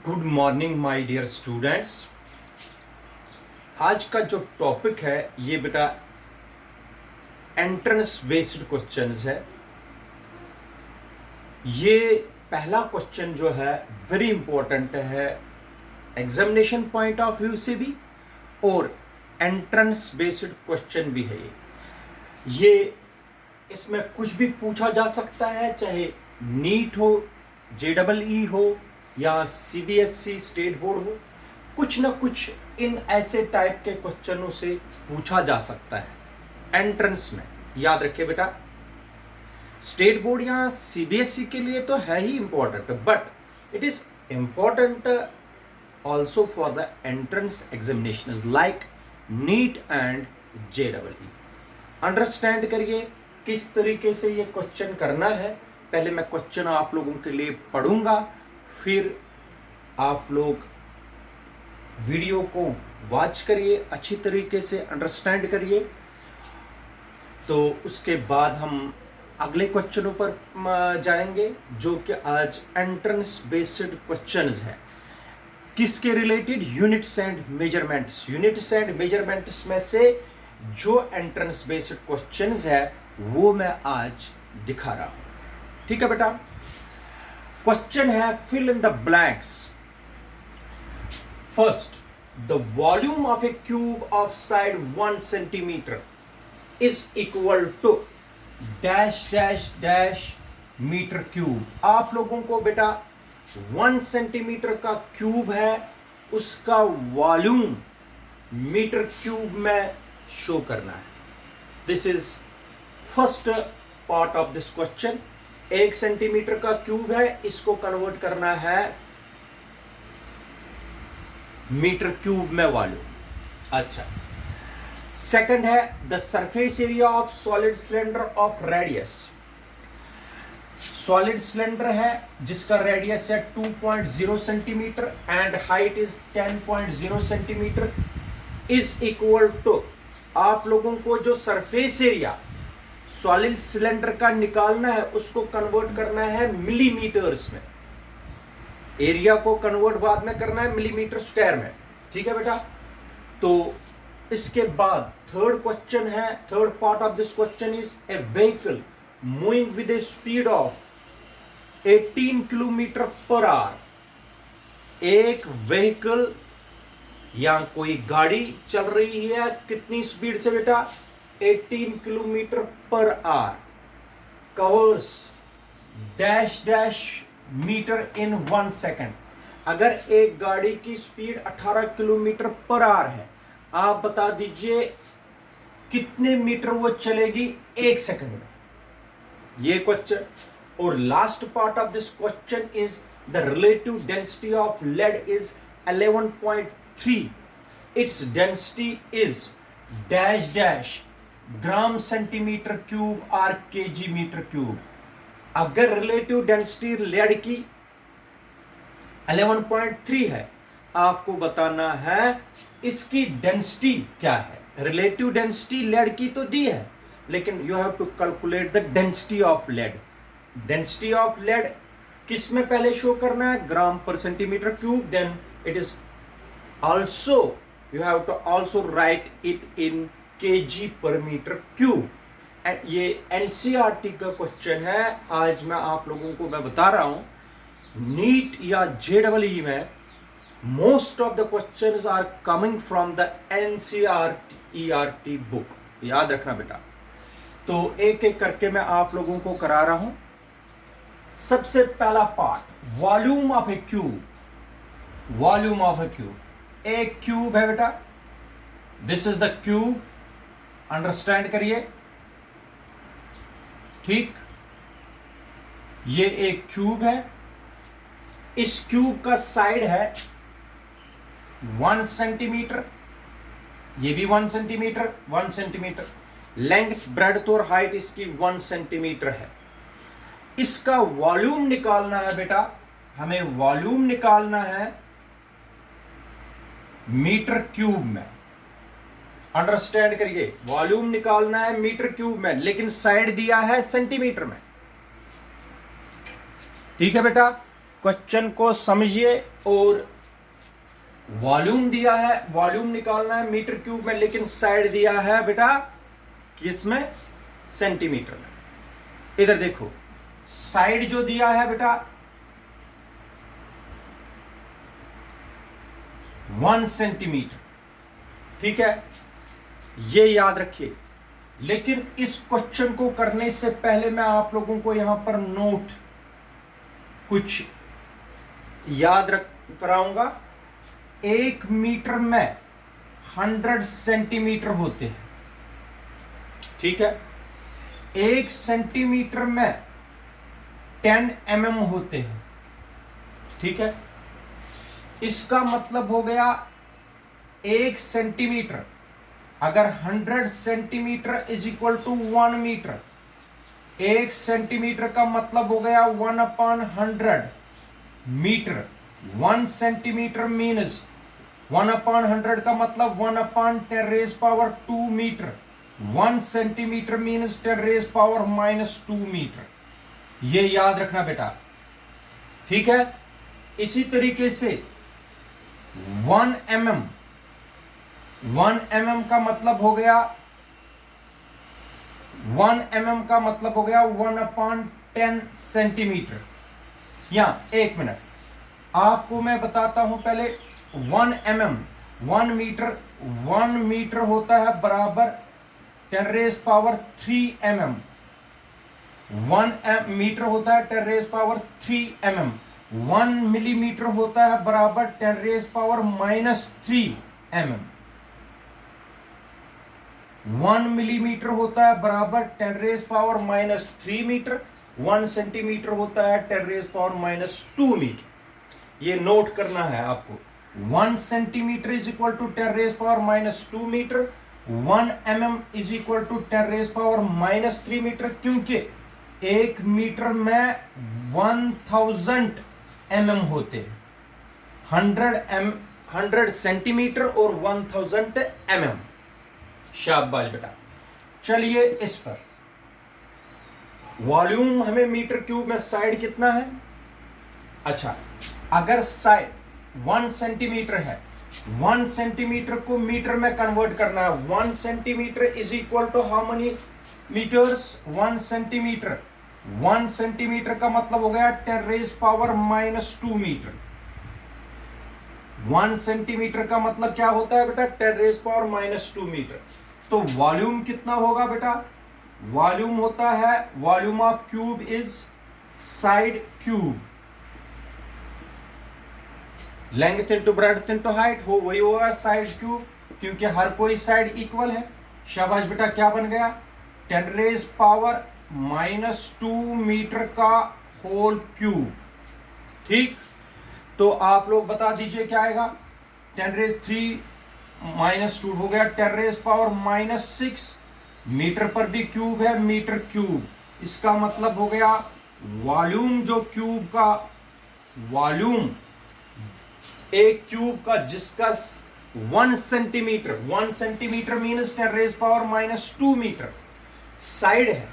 Good morning my dear students. आज का जो टॉपिक है ये बेटा एंट्रेंस बेस्ड क्वेश्चंस है। ये पहला क्वेश्चन जो है वेरी इंपॉर्टेंट है एग्जामिनेशन पॉइंट ऑफ व्यू से भी और एंट्रेंस बेस्ड क्वेश्चन भी है। ये इसमें कुछ भी पूछा जा सकता है, चाहे नीट हो, JEE हो या CBSE स्टेट बोर्ड हो, कुछ ना कुछ इन ऐसे टाइप के क्वेश्चनों से पूछा जा सकता है एंट्रेंस में। याद रखिए बेटा, स्टेट बोर्ड या CBSE के लिए तो है ही important, but it is important also for the entrance examination like NEET and JEE। Understand करिए किस तरीके से ये क्वेश्चन करना है। पहले मैं क्वेश्चन आप लोगों के लिए पढ़ूंगा, फिर आप लोग वीडियो को वॉच करिए, अच्छी तरीके से अंडरस्टैंड करिए। तो उसके बाद हम अगले क्वेश्चनों पर जाएंगे जो कि आज एंट्रेंस बेस्ड क्वेश्चंस है। किसके related? Units and measurements. Units and measurements में से जो एंट्रेंस बेस्ड क्वेश्चंस है वो मैं आज दिखा रहा हूं। ठीक है बेटा, क्वेश्चन है fill in the blanks. First, the volume of a cube of side 1 centimetre is equal to dash dash dash metre cube. आप लोगों को बेटा 1 सेंटीमीटर का क्यूब है, उसका वॉल्यूम मीटर क्यूब में शो करना है। This is first part of this question. 1 centimetre का क्यूब है, इसको कन्वर्ट करना है मीटर क्यूब में वॉल्यूम। अच्छा, सेकंड है the surface area of solid cylinder of radius. Solid cylinder है जिसका रेडियस है 2.0 centimetre and height is 10.0 centimetre is equal to, आप लोगों को जो सरफेस एरिया सॉलिड सिलेंडर का निकालना है उसको कन्वर्ट करना है मिलीमीटर्स में। एरिया को कन्वर्ट बाद में करना है मिलीमीटर स्क्वायर में। ठीक है बेटा, तो इसके बाद थर्ड क्वेश्चन है, third part of this question is a vehicle moving with A speed of 18 kilometre per our. एक व्हीकल या कोई गाड़ी चल रही है कितनी स्पीड से बेटा? 18 kilometre per hour, covers dash dash metre in 1 second. अगर एक गाड़ी की स्पीड 18 किलोमीटर पर आवर है, आप बता दीजिए कितने मीटर वो चलेगी 1 सेकेंड में। ये क्वेश्चन। और last part of this question is the relative density of lead is 11.3। It's density is dash dash gram centimetre cube और केजी मीटर क्यूब। अगर रिलेटिव डेंसिटी लेड की 11.3 है, आपको बताना है इसकी डेंसिटी क्या है। रिलेटिव डेंसिटी लेड की तो दी है, लेकिन you have to calculate the density of lead. Density of lead किस में पहले शो करना है? ग्राम पर centimetre cube. Then it is also you have to also write it in kg पर मीटर क्यूब। ये NCERT का क्वेश्चन है। आज मैं आप लोगों को मैं बता रहा हूं नीट या JEE में most of the questions are coming from the NCERT book. याद रखना बेटा। तो एक एक करके मैं आप लोगों को करा रहा हूं। सबसे पहला part, volume of a cube. Volume of a cube, एक क्यूब है बेटा, this is the cube. Understand करिए, ठीक। ये एक क्यूब है, इस क्यूब का साइड है 1 सेंटीमीटर, ये भी 1 सेंटीमीटर, 1 सेंटीमीटर। लेंथ, ब्रेड्थ और हाइट इसकी 1 सेंटीमीटर है। इसका वॉल्यूम निकालना है बेटा, हमें वॉल्यूम निकालना है मीटर क्यूब में। अंडरस्टैंड करिए, वॉल्यूम निकालना है मीटर क्यूब में, लेकिन साइड दिया है सेंटीमीटर में। ठीक है बेटा, क्वेश्चन को समझिए। और वॉल्यूम दिया है, वॉल्यूम निकालना है मीटर क्यूब में, लेकिन साइड दिया है बेटा किसमें, सेंटीमीटर में। इधर देखो साइड जो दिया है बेटा 1 सेंटीमीटर, ठीक है, ये याद रखिए। लेकिन इस क्वेश्चन को करने से पहले मैं आप लोगों को यहां पर नोट कुछ याद कराऊंगा। 1 मीटर में 100 सेंटीमीटर होते हैं, ठीक है। 1 सेंटीमीटर में 10 mm होते हैं, ठीक है। इसका मतलब हो गया 1 सेंटीमीटर, अगर 100 centimetre is equal to 1 metre, 1 centimetre का मतलब हो गया 1/100 मीटर। 1 सेंटीमीटर मीन्स 1/100 का मतलब 1/10⁻²मीटर। 1 सेंटीमीटर मीन्स 10⁻⁻² मीटर। ये याद रखना बेटा, ठीक है। इसी तरीके से 1 mm का मतलब हो गया 1 mm का मतलब हो गया 1/10 सेंटीमीटर। यहां 1 मिनट आपको मैं बताता हूं पहले। 1 mm 1 मीटर होता है बराबर 10⁻³ mm। 1 मीटर होता है 10⁻³ mm। 1 मिलीमीटर होता है बराबर 10⁻³ mm। 1 मिलीमीटर होता है बराबर 10⁻³ मीटर। 1 सेंटीमीटर होता है 10⁻² मीटर। ये नोट करना है आपको। 1 centimetre is equal to 10⁻² metre. 1 mm is equal to 10⁻³ metre, क्योंकि 1 मीटर में 1000 mm होते हैं। 100 सेंटीमीटर और 1000 mm। शाबाश बेटा। चलिए इस पर वॉल्यूम हमें मीटर क्यूब में साइड कितना है। अच्छा, अगर साइड 1 सेंटीमीटर है, 1 सेंटीमीटर को मीटर में कन्वर्ट करना है। 1 centimetre is equal to how many metres, 1 centimetre. 1 centimetre का मतलब हो गया 10⁻² मीटर। 1 सेंटीमीटर का मतलब क्या होता है बेटा, 10⁻² मीटर। तो वॉल्यूम कितना होगा बेटा, वॉल्यूम होता है, volume of cube is side cube, length into breadth into height, हो वही होगा साइड क्यूब, क्योंकि हर कोई साइड इक्वल है। शाबाश बेटा, क्या बन गया, 10⁻² मीटर का होल क्यूब। ठीक, तो आप लोग बता दीजिए क्या आएगा। 10⁻³ हो गया 10⁻⁻6 मीटर पर भी क्यूब है, मीटर क्यूब। इसका मतलब हो गया वॉल्यूम, जो क्यूब का वॉल्यूम एक क्यूब का जिसका 1 centimetre, 1 centimetre means 10⁻² metre side है,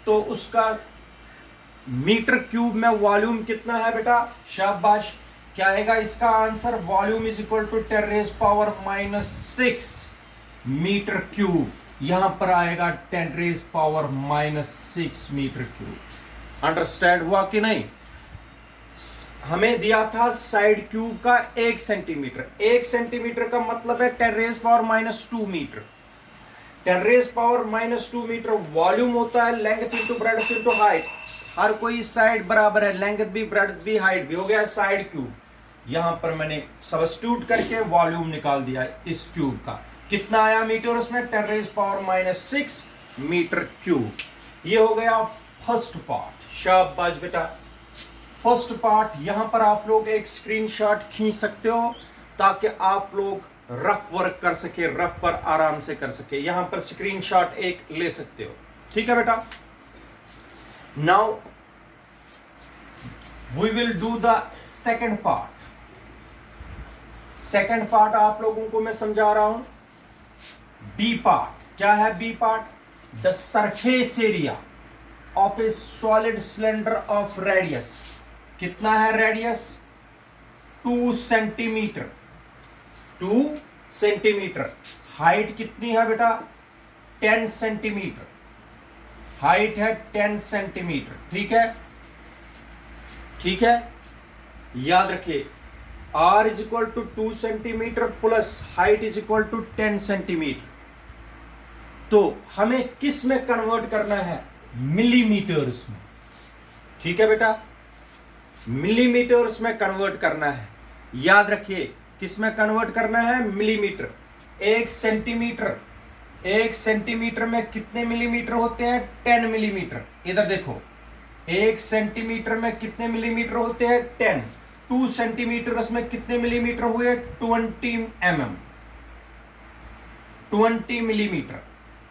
तो उसका मीटर क्यूब में वॉल्यूम कितना है बेटा। शाबाश, क्या आएगा इसका answer, volume is equal to 10⁻⁻6 metre cube. यहां पर आएगा 10⁻⁻6 मीटर क्यूब। अंडरस्टैंड हुआ कि नहीं। हमें दिया था साइड क्यूब का 1 सेंटीमीटर। 1 सेंटीमीटर का मतलब है 10⁻² मीटर। 10⁻² मीटर वॉल्यूम होता है length into breadth into height. हर कोई साइड बराबर है, लेंथ भी ब्रेड्थ भी हाइट भी, हो गया साइड क्यूब। यहां पर मैंने सब्स्टिट्यूट करके वॉल्यूम निकाल दिया इस क्यूब का। कितना आया मीटर उसमें, 10⁻⁻6 मीटर क्यूब। ये हो गया फर्स्ट पार्ट। शाबाश बेटा, फर्स्ट पार्ट। यहां पर आप लोग एक स्क्रीनशॉट खींच सकते हो ताकि आप लोग रफ वर्क कर सके, रफ पर आराम से कर सके। यहां पर स्क्रीनशॉट एक ले सकते हो, ठीक है बेटा। Now we will do the second part. Second part आप लोगों को मैं समझा रहा हूं। बी पार्ट क्या है, B part, the surface area of a solid cylinder of radius. कितना है रेडियस? 2 सेंटीमीटर। 2 सेंटीमीटर। हाइट कितनी है बेटा? 10 सेंटीमीटर। हाइट है 10 सेंटीमीटर। ठीक है, ठीक है, याद रखिए r is equal to 2 centimetre plus height is equal to 10 centimetre. तो हमें किस में कन्वर्ट करना है? मिलीमीटर्स में। ठीक है बेटा, मिलीमीटर्स में कन्वर्ट करना है। याद रखिए किस में कन्वर्ट करना है? मिलीमीटर। 1 सेंटीमीटर, 1 सेंटीमीटर में कितने मिलीमीटर होते हैं? 10 मिलीमीटर। इधर देखो, 1 सेंटीमीटर में कितने मिलीमीटर होते हैं? 10। 2 सेंटीमीटर में कितने मिलीमीटर हुए? 20 mm। 20 millimetre.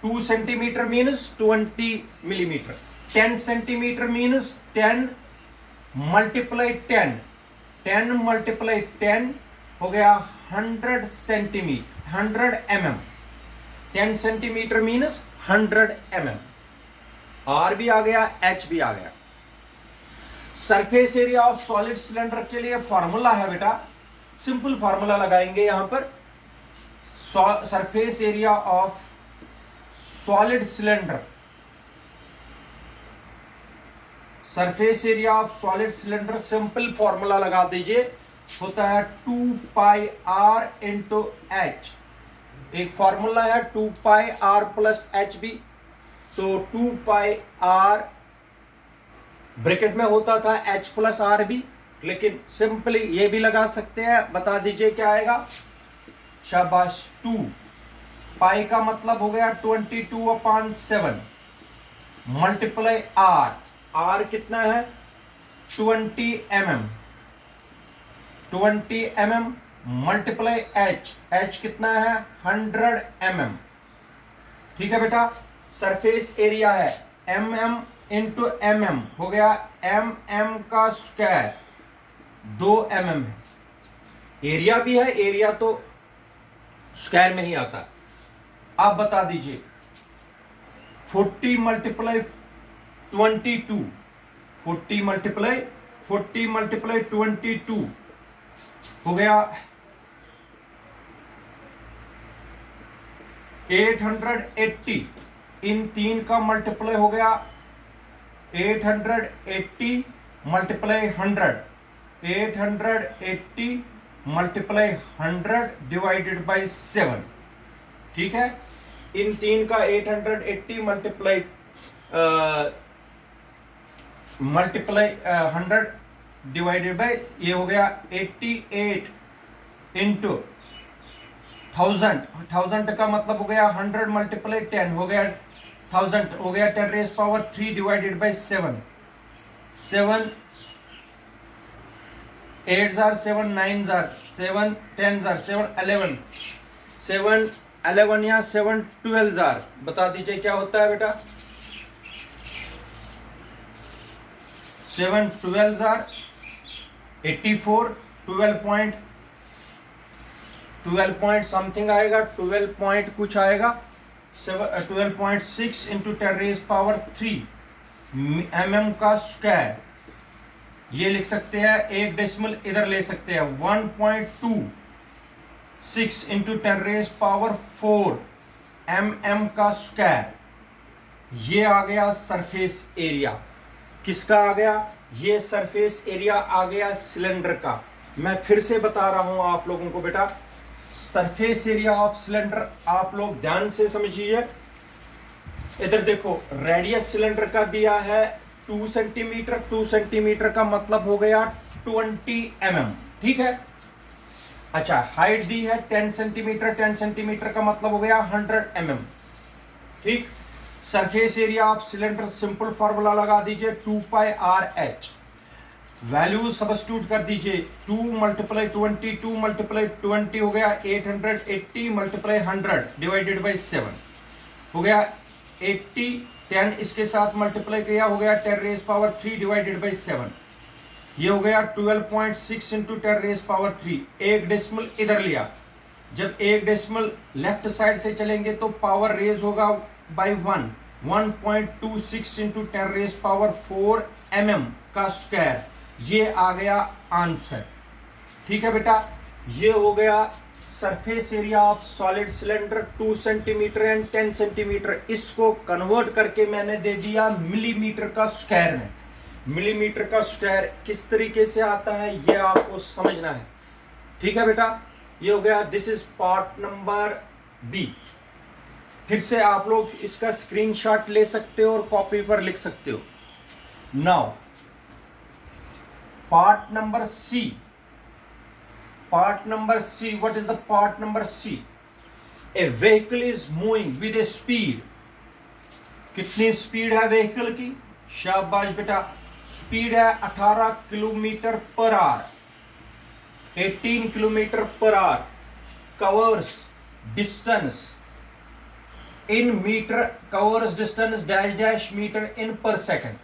2 centimetre means 20 millimetre. 10 centimetre means 10 multiply 10। 10 multiply 10 हो गया 100 centimetre, 100 mm। 10 centimetre means 100 mm। R भी आ गया, H भी आ गया। Surface area of solid cylinder के लिए फॉर्मूला है बेटा, सिंपल फॉर्मूला लगाएंगे यहां पर। Surface area of solid cylinder, surface area of solid cylinder simple formula लगा दीजिए, होता है 2 पाई r इंटू एच। एक फॉर्मूला है 2 पाई r प्लस एच बी। तो 2 पाई r ब्रैकेट में होता था h प्लस आर बी, लेकिन सिंपली ये भी लगा सकते हैं। बता दीजिए क्या आएगा? शाबाश। 2 पाई का मतलब हो गया 22/7 मल्टीप्लाई r। r कितना है? 20 mm। 20 mm multiply h। h कितना है? 100 mm। ठीक है बेटा, सरफेस एरिया है mm इंटू mm, हो गया mm का स्क्वायर 2 mm है। एरिया भी है, एरिया तो स्क्वायर में ही आता। आप बता दीजिए 40 मल्टीप्लाई 22, 40 मल्टीप्लाई 22 हो गया 880। इन 3 का मल्टीप्लाई हो गया 880 मल्टीप्लाई 100, 880 मल्टीप्लाई 100 डिवाइडेड बाई 7। ठीक है, इन 3 का 880 मल्टीप्लाई 100 डिवाइडेड बाई, ये हो गया 88 इंटू 1000 का मतलब हो गया 100 मल्टीप्लाई 10 हो गया 1000, हो गया 10 रेज पावर 3 डिवाइडेड बाई 7। 7 8 जार 7 9 जार 7 10 जार 7 11 7 11 या 7 12 जार। बता दीजिए क्या होता है बेटा? 7 12 जार 84, 12 पॉइंट समथिंग आएगा, 12 पॉइंट कुछ आएगा। 12.6 इंटू 10 रेज पावर 3 mm का स्क्वायर। ये लिख सकते हैं, एक डेसिमल इधर ले सकते हैं, 1.26 इंटू 10 रेज पावर 4 mm का स्क्वायर। ये आ गया सरफेस एरिया। किसका आ गया? ये सरफेस एरिया आ गया सिलेंडर का। मैं फिर से बता रहा हूं आप लोगों को बेटा, सरफेस एरिया ऑफ सिलेंडर आप लोग ध्यान से समझिए। इधर देखो, रेडियस सिलेंडर का दिया है 2 सेंटीमीटर। 2 सेंटीमीटर का मतलब हो गया 20 mm। ठीक है, अच्छा, हाइट दी है 10 सेंटीमीटर। 10 सेंटीमीटर का मतलब हो गया 100 mm। ठीक, surface area of cylinder simple formula लगा दीजिए 2 पाई आर एच। वैल्यू सब्स्टिट्यूट कर दीजिए, 2 मल्टीप्लाई 20, 2 मल्टीप्लाई 20 हो गया 880 मल्टीप्लाई 100 डिवाइडेड बाई 7 हो गया 80। 10 इसके साथ मल्टीप्लाई किया हो गया 10 रेज पावर 3 डिवाइडेड बाई 7। ये हो गया 12.6 इंटू 10 रेज पावर 3। एक डेसिमल इधर लिया, जब एक डेसिमल लेफ्ट साइड से चलेंगे तो पावर रेज होगा by 1। 1.26 into 10 raise power 4 mm का स्क्वायर। ये आ गया आंसर। ठीक है बेटा, ये हो गया surface area of solid cylinder 2 centimetre and 10 centimetre. इसको कन्वर्ट करके मैंने दे दिया मिलीमीटर का स्क्वायर में। मिलीमीटर का स्क्वायर किस तरीके से आता है ये आपको समझना है। ठीक है बेटा, ये हो गया, this is part number B. फिर से आप लोग इसका स्क्रीनशॉट ले सकते हो और कॉपी पर लिख सकते हो। Now part number C. Part number C. What is the part number C? A vehicle is moving with a speed. कितनी स्पीड है व्हीकल की? शाबाश बेटा, स्पीड है 18 kilometre per hour, 18 kilometre per hour. Covers distance in metre, covers distance dash dash metre in per second.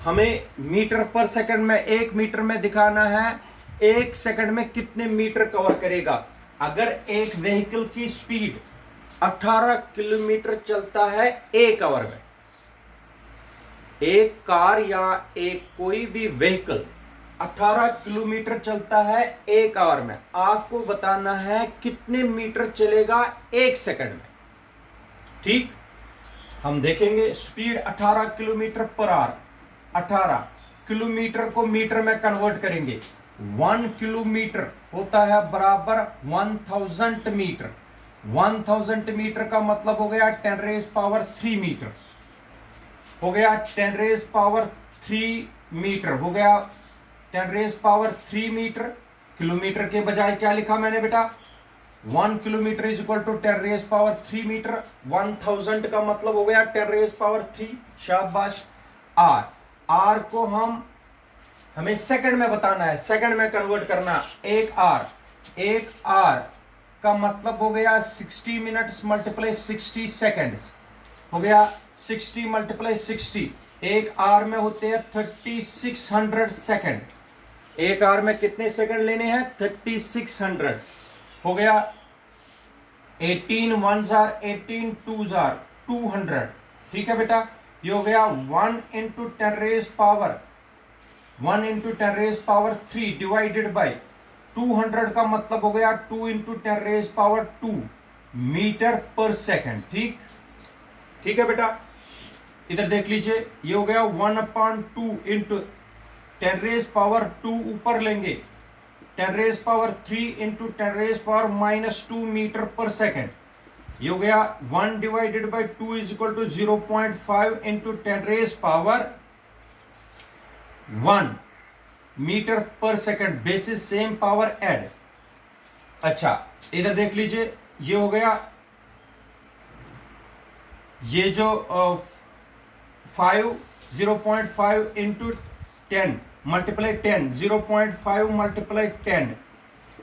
हमें metre per second में, 1 metre में दिखाना है 1 सेकंड में कितने मीटर कवर करेगा। अगर एक व्हीकल की स्पीड 18 किलोमीटर चलता है 1 आवर में, एक कार या एक कोई भी व्हीकल 18 किलोमीटर चलता है 1 आवर में, आपको बताना है कितने मीटर चलेगा 1 सेकंड में। ठीक, हम देखेंगे speed 18 kilometre per hour, 18 kilometre को मीटर में कन्वर्ट करेंगे। 1 किलोमीटर होता है बराबर 1000 मीटर। 1000 मीटर का मतलब हो गया 10 रेज़ पावर 3 मीटर, हो गया 10 रेज़ पावर 3 मीटर, हो गया 10 रेज़ पावर 3 मीटर। किलोमीटर के बजाय क्या लिखा मैंने बेटा? 1 kilometre is equal to 10 raise power 3 metre. 1000 का मतलब हो गया 10 रेज़ पावर 3। शाबाश। आर को हमें सेकंड में बताना है, सेकंड में कन्वर्ट करना। 1 आर का मतलब हो गया 60 मिनट्स मल्टीप्लाई 60 सेकंड्स, हो गया 60 मल्टीप्लाई 60। 1 आर में होते हैं 3600 सेकंड। 1 आर में कितने सेकंड लेने हैं? 3600। हो गया 18 1s are 18 2s are 200। ठीक है बेटा, ये हो गया 1 into 10 raise power 1 into 10 raise power 3 divided by 200 का मतलब हो गया 2 into 10 raise power 2 metre per second. ठीक है बेटा, इधर देख लीजिए, ये हो गया 1/2 इंटू 10 रेज़ पावर 2 ऊपर लेंगे, 10 raise power 3 into 10 raise power -2 metre per second. ये हो गया 1 divided by 2 is equal to 0.5 into 10 raise power 1 metre per second. Basis same power add. अच्छा, इधर देख लीजिए, ये हो गया, ये जो 0.5 into 10 multiply 10, 0.5 multiply 10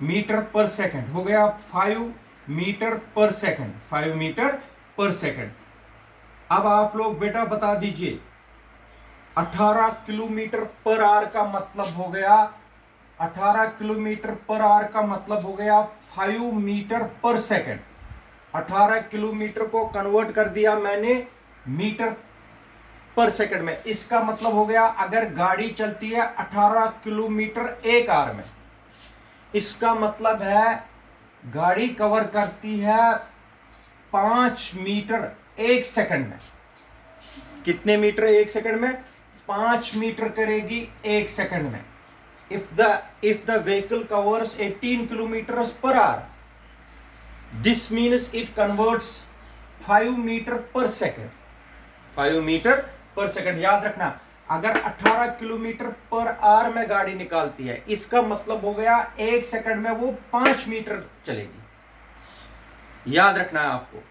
metre per second, हो गया 5 metre per second, 5 metre per second. अब आप लोग बेटा बता दीजिए, 18 किलोमीटर पर आवर का मतलब हो गया, 18 किलोमीटर पर आवर का मतलब हो गया 5 मीटर पर सेकंड। 18 किलोमीटर को कन्वर्ट कर दिया मैंने मीटर पर सेकंड में। इसका मतलब हो गया अगर गाड़ी चलती है 18 किलोमीटर 1 आवर में, इसका मतलब है गाड़ी कवर करती है 5 मीटर 1 सेकंड में। कितने मीटर 1 सेकंड में? 5 मीटर करेगी 1 सेकंड में। If the vehicle covers 18 kilometre per hour, this means it converts 5 metre per second. 5 metre per second. याद रखना, अगर 18 किलोमीटर पर आवर में गाड़ी निकालती है, इसका मतलब हो गया 1 सेकंड में वो 5 मीटर चलेगी। याद रखना है आपको,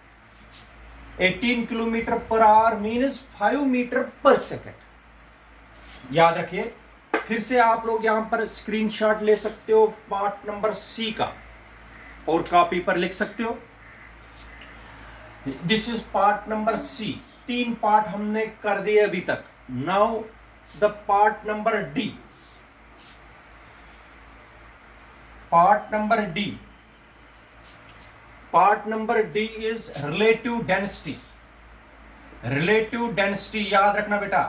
18 kilometre per hour means 5 metre per second. याद रखिए। फिर से आप लोग यहां पर स्क्रीनशॉट ले सकते हो पार्ट नंबर सी का और कॉपी पर लिख सकते हो। This is part number C. 3 part हमने कर दिए अभी तक। Now the part number D. Part number D. Part number D is relative density. Relative density याद रखना बेटा,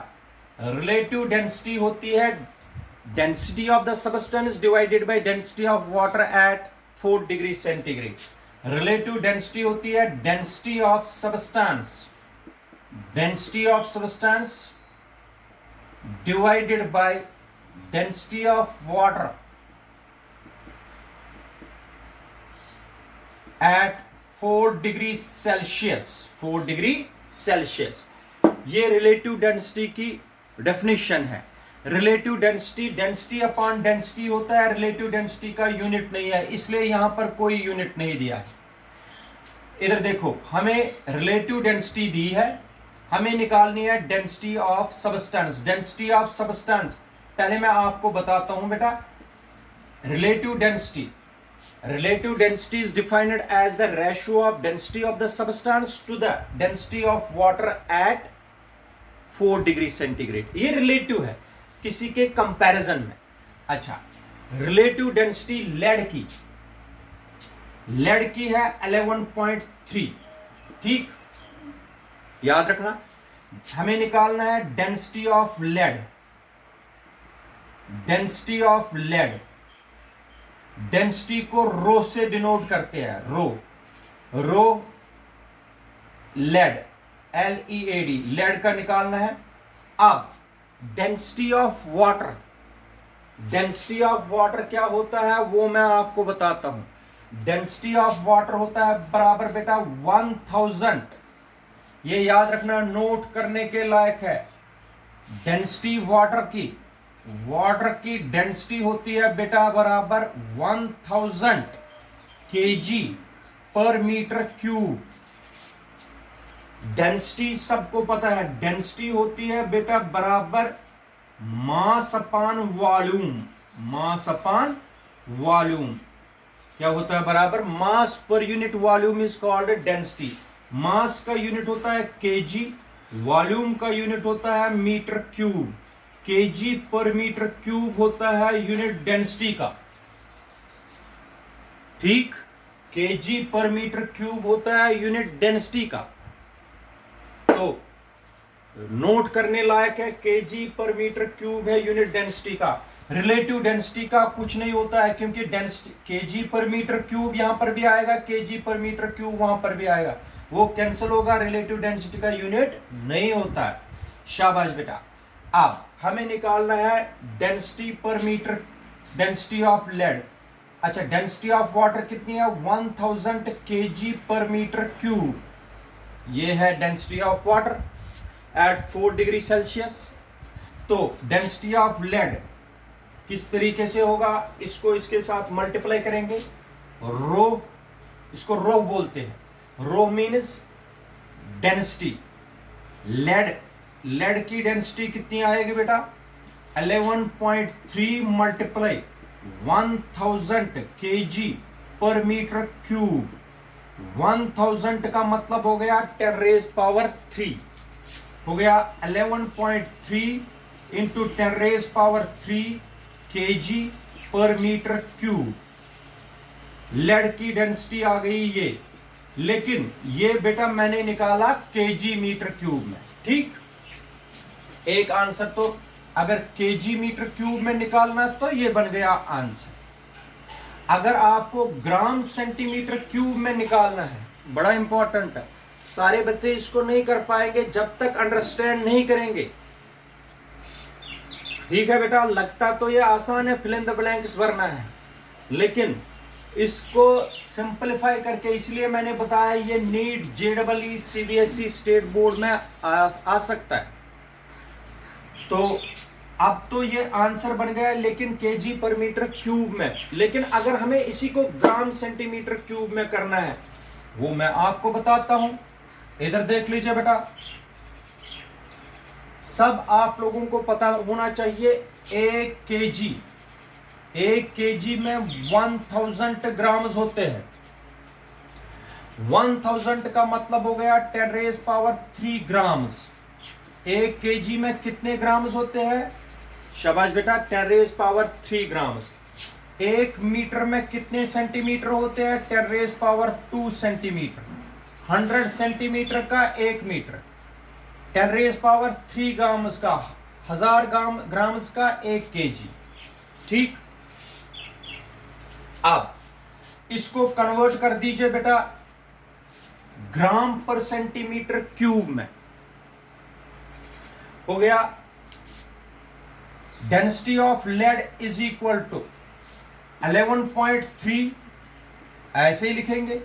रिलेटिव डेंसिटी होती है density of the substance divided by density of water at 4 degree centigrade. Relative density होती है density of substance divided by density of water at 4 degree Celsius. 4 degree Celsius. ये relative density की definition है. Relative density upon density होता है, relative density का unit नहीं है, इसलिए यहां पर कोई यूनिट नहीं दिया है. इधर देखो, हमें रिलेटिव डेंसिटी दी है, हमें निकालनी है density of substance. Density of substance पहले मैं आपको बताता हूं बेटा. Relative density is defined as the ratio of density of the substance to the density of water at 4 degree centigrade. ये रिलेटिव है किसी के कंपैरिजन में. अच्छा, रिलेटिव डेंसिटी लेड की है 11.3. ठीक, याद रखना. हमें निकालना है डेंसिटी ऑफ लेड. डेंसिटी को रो से डिनोट करते हैं. रो लेड, LEAD, लेड का निकालना है. अब डेंसिटी ऑफ वाटर क्या होता है वो मैं आपको बताता हूं. डेंसिटी ऑफ वाटर होता है बराबर बेटा 1000. ये याद रखना, नोट करने के लायक है. डेंसिटी वाटर की डेंसिटी होती है बेटा बराबर 1000 kg पर मीटर क्यूब. डेंसिटी सबको पता है, डेंसिटी होती है बेटा बराबर मास अपान वॉल्यूम. क्या होता है बराबर mass per unit volume is called density. Mass का यूनिट होता है केजी, वॉल्यूम का यूनिट होता है मीटर क्यूब. केजी पर मीटर क्यूब होता है यूनिट डेंसिटी का. ठीक, केजी पर मीटर क्यूब होता है यूनिट डेंसिटी का. तो नोट करने लायक है, केजी पर मीटर क्यूब है यूनिट डेंसिटी का. रिलेटिव डेंसिटी का कुछ नहीं होता है, क्योंकि डेंसिटी केजी पर मीटर क्यूब यहां पर भी आएगा, केजी पर मीटर क्यूब वहां पर भी आएगा, वो कैंसिल होगा. रिलेटिव डेंसिटी का यूनिट नहीं होता है. शाबाश बेटा. अब हमें निकालना है डेंसिटी पर मीटर, डेंसिटी ऑफ लेड. अच्छा, डेंसिटी ऑफ वाटर कितनी है 1000 kg पर मीटर क्यूब. ये है density of water at 4 degree Celsius. तो डेंसिटी ऑफ लेड किस तरीके से होगा, इसको इसके साथ मल्टीप्लाई करेंगे. इसको रो बोलते हैं. रो मीन्स डेंसिटी. लेड की डेंसिटी कितनी आएगी बेटा 11.3 मल्टीप्लाई 1000 kg पर मीटर क्यूब. 1000 का मतलब हो गया 10 रेज पावर 3 हो गया. 11.3 इंटू 10 रेज पावर 3 kg पर मीटर क्यूब. लेड की डेंसिटी आ गई ये, लेकिन ये बेटा मैंने निकाला केजी मीटर क्यूब में. ठीक, एक आंसर तो अगर केजी मीटर क्यूब में निकालना तो ये बन गया आंसर. अगर आपको ग्राम सेंटीमीटर क्यूब में निकालना है, बड़ा इंपॉर्टेंट है, सारे बच्चे इसको नहीं कर पाएंगे जब तक अंडरस्टैंड नहीं करेंगे. ठीक है बेटा, लगता तो ये आसान है, फिल इन द ब्लैंक्स भरना है, लेकिन इसको सिंपलीफाई करके, इसलिए मैंने बताया ये NEET, JEE, CBSE state board में आ सकता है. तो अब तो ये आंसर बन गया, लेकिन केजी पर मीटर क्यूब में. लेकिन अगर हमें इसी को ग्राम सेंटीमीटर क्यूब में करना है, वो मैं आपको बताता हूं. इधर देख लीजिए बेटा, सब आप लोगों को पता होना चाहिए. एक केजी में 1000 ग्राम्स होते हैं. 1000 का मतलब हो गया 10 रेज पावर 3 ग्राम्स. एक केजी में कितने ग्राम्स होते हैं, शाबाश बेटा 10 रेज पावर 3 ग्राम्स. एक मीटर में कितने सेंटीमीटर होते हैं, 10 रेज पावर 2 सेंटीमीटर. 100 सेंटीमीटर का 1 मीटर. 10 रेज पावर 3 ग्राम्स का 1000 ग्राम्स का 1 केजी. ठीक, अब इसको कन्वर्ट कर दीजिए बेटा ग्राम पर सेंटीमीटर क्यूब में। हो गया density of lead is equal to 11.3, ऐसे ही लिखेंगे,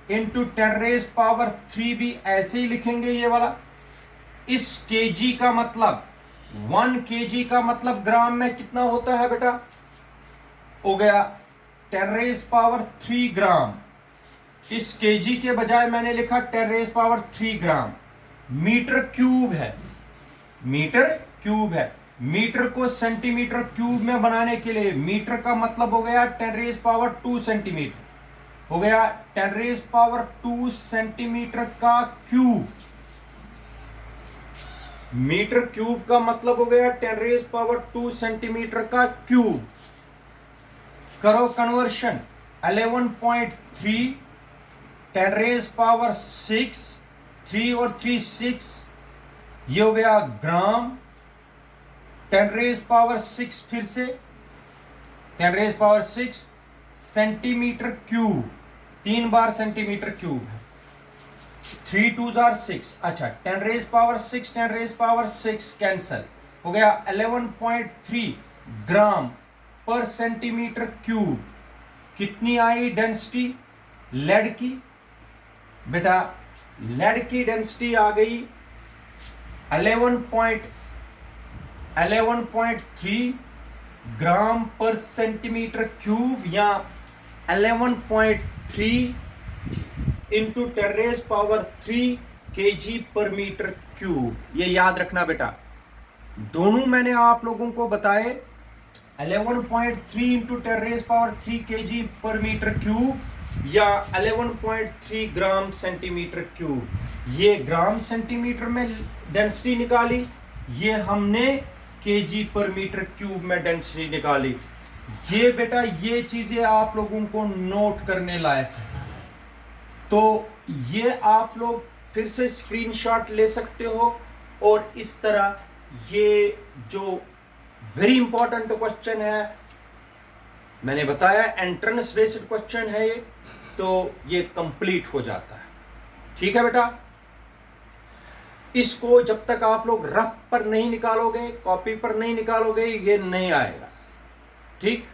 इंटू 10⁻³ भी ऐसे ही लिखेंगे ये वाला। इस केजी का मतलब 1 केजी का मतलब ग्राम में कितना होता है बेटा, हो गया 10⁻³ ग्राम। इस केजी के बजाय मैंने लिखा 10⁻³ ग्राम। मीटर क्यूब है, मीटर क्यूब है। मीटर को सेंटीमीटर क्यूब में बनाने के लिए मीटर का मतलब हो गया 10⁻² सेंटीमीटर, हो गया 10⁻² सेंटीमीटर का क्यूब। मीटर क्यूब का मतलब हो गया 10⁻² सेंटीमीटर का क्यूब। करो कन्वर्शन, 11.3 10⁻⁶, 3 और 3 6, ये हो गया ग्राम। 10⁻⁶, फिर से 10⁻⁶, सेंटीमीटर क्यूब, 3 बार सेंटीमीटर क्यूब है। 3 2 आर 6, अच्छा 10⁻⁶, 10⁻⁶ कैंसल, हो गया 11.3 ग्राम पर सेंटीमीटर क्यूब। कितनी आई डेंसिटी लेड की बेटा, लेड की डेंसिटी आ गई 11.3 ग्राम पर सेंटीमीटर क्यूब, या 11.3 इंटू 10⁻³ kg पर मीटर क्यूब। ये याद रखना बेटा, दोनों मैंने आप लोगों को बताए 11.3 इंटू 10⁻³ kg पर मीटर क्यूब, या 11.3 ग्राम सेंटीमीटर क्यूब। ये ग्राम सेंटीमीटर में डेंसिटी निकाली, ये हमने केजी पर मीटर क्यूब में डेंसिटी निकाली। ये बेटा ये चीजें आप लोगों को नोट करने लायक है, तो ये आप लोग फिर से स्क्रीनशॉट ले सकते हो। और इस तरह ये जो वेरी इंपॉर्टेंट क्वेश्चन है, मैंने बताया एंट्रेंस बेस्ड क्वेश्चन है ये, तो ये कंप्लीट हो जाता है। ठीक है बेटा, इसको जब तक आप लोग रफ पर नहीं निकालोगे, कॉपी पर नहीं निकालोगे, ये नहीं आएगा। ठीक।